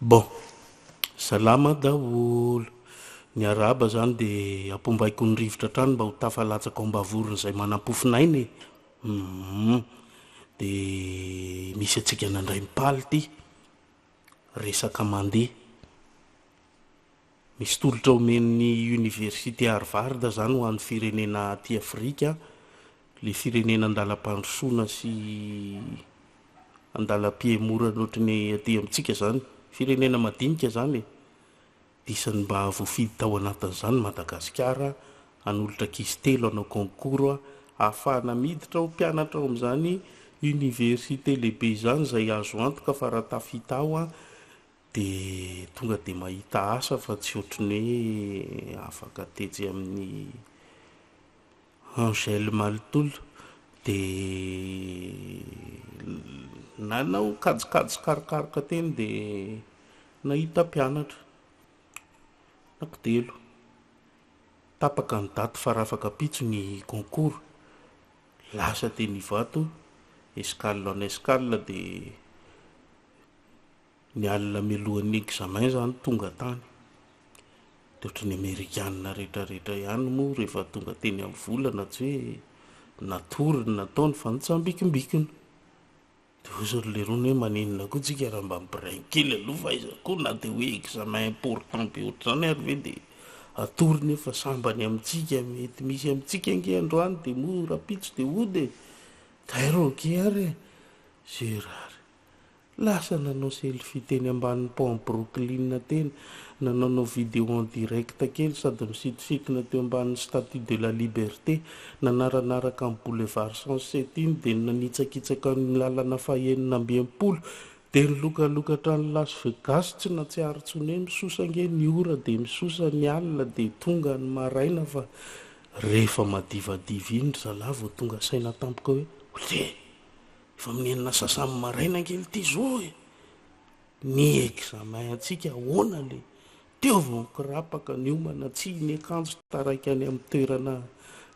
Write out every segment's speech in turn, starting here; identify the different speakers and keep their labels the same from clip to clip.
Speaker 1: Bon, salama daholo. Ny araba zany dia ampombaiko ny rivotra trano mba ho tafalatsaka ao mba-vorona izay manam-pofinainy e. Dia misy antsika nandray mipaly ty resaka mandeha. Misy tolotra omen'ny université Harvard zany ho an'ny firenena aty Afrika, le firenena andalam-pandrosoana sy andalam-piemorana ohatran'ny aty amintsika zany, firenena madinika zany e. Disany mba voafidy tao anatin'izany Madagasikara, an'olotra ankizy telo hanao concours ahafahana miditra ho mpianatra ao amin'izany université lehibe izany izay azo antoka fa raha tafita ao dia tonga dia mahita asa fa tsy ohatran'ny hoe afaka tetsy amin'ny Angèle Maltolo. Dia nanao kajikajy karokaroka teny dia nahita mpianatra anankitelo, tapaka ny daty fa raha afaka pitso ny concours, lasa teny Ivato, escale en escale dia ny alina mialohan'ny examen zany tonga tany. Dia ohatran'ny Amerikanina rehetrarehetra ihany moa rehefa tonga teny amin'ny volana tsy hoe natoriny nataony fa nitsambikimbikina. Dia ozy le rony hoe manenina koa tsika raha mba mibirainy kely aloha fa aiza koa na dia hoe examen important be ohatr'izany ary ve dia atoriny efa sambany amintsika, mety misy amintsika ange androany dia mora pitso dia hody e. Tairoke ary Gérard lasa nanao selfie teny ambanin'ny pont Brooklyn teny, nanao vidéo en direct kely sady misitisikina teo ambanin'ny statue de la liberté, nanaranaraka amin'ny boulevard 107 iny dia nanitsakitsaka ny lalana fahaenina amby enimpolo dia nilokalokatra ny Las Vegas tsy natsiaro tsony hoe misosa ange ny ora dia misosa ny alina dia tonga ny maraina fa rehefa madivadivy iny ry zalahy vao tonga saina tampoka hoe ole efa minenina sasamy maraina kely ity zao e. Ny examen antsika ahoana le teo vao mikirapaka ny omana tsy ny akanjo taraiky any amin'ny toerana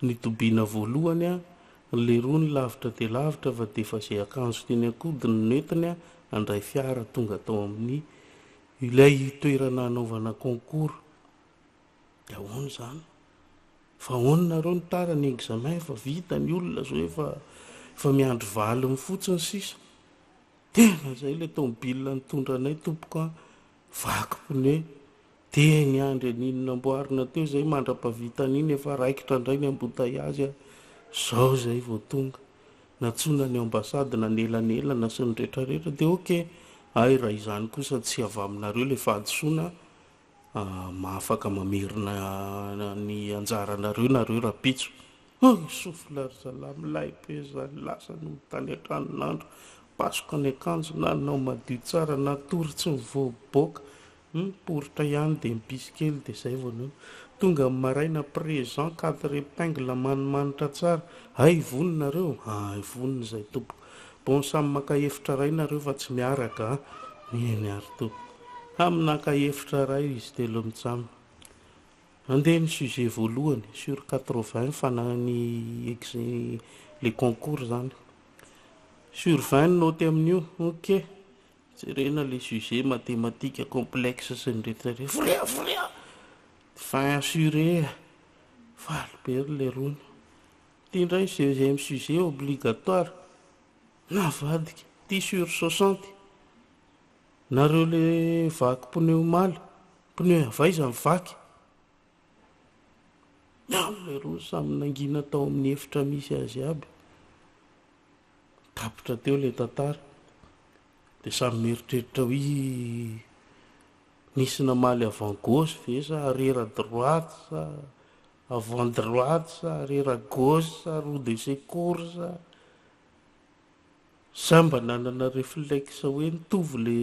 Speaker 1: nitobiana voalohany le roa ny lavitra dia lavitra fa dia efa izay akanjo teny akodiny noentiny andray fiara tonga tao amin'ny ilay toerana anaovana concours. Dia ahoana zany fa ahoana reo ny tara ny examen fa vita ny olona zao efa miandry valiny fotsiny sisa. Tena zay le tomobile nitondra anay tompoko vaky pneu dia ny andro aninona amboarina teo zay mandra-pavitan'iny efa raikitra indray ny embouteillage zao zay vao tonga natsona ny ambasady nanelanelana sy ny rehetrarehetra dia ok ay raha izany kosa tsy avy aminareo le fahadisoana mahafaka mamerina ny anjaranareo nareo raha pitso. Sofla ry zalahy milay be zany lasa no tany an-tranon'andro pasoka ny akanjo nanao madio tsara natory tsy mivoaboaka poritra ihany dia mipisy kely dia zay vao tonga maraina présent 4 épingle manimanitra tsara. Ay voninareo vonina izay tompo bon samy maka efitra ray nareo fa tsy miaraka eny ary tompo aminaka efitra ray izy telo mitsamy andeha ny sujet voalohany sur 80 fanany le concours zany sur 20 noty amin'io ok jerena le sujet mathématique complexe sy ny rehetrarehetra fria fin assuré valy be le rony ty indray deuxième sujet obligatoire navadika ty sur 60 nareo le vaky pneu maly pneu avaiza mivaky le roa samy nangina tao amin'ny efitra misy azy aby tapitra teo le tantara dia samy mieritreritra hoe nisy namaly avant gauche ve sa arera droite sa avant droite sa arera gauche sa roue de secours sa mba nanana réflexe hoe nitovy le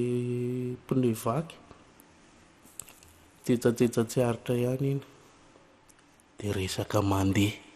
Speaker 1: pneu vaky tetsatetsa tsy aritra ihany iny dia resaka mandeha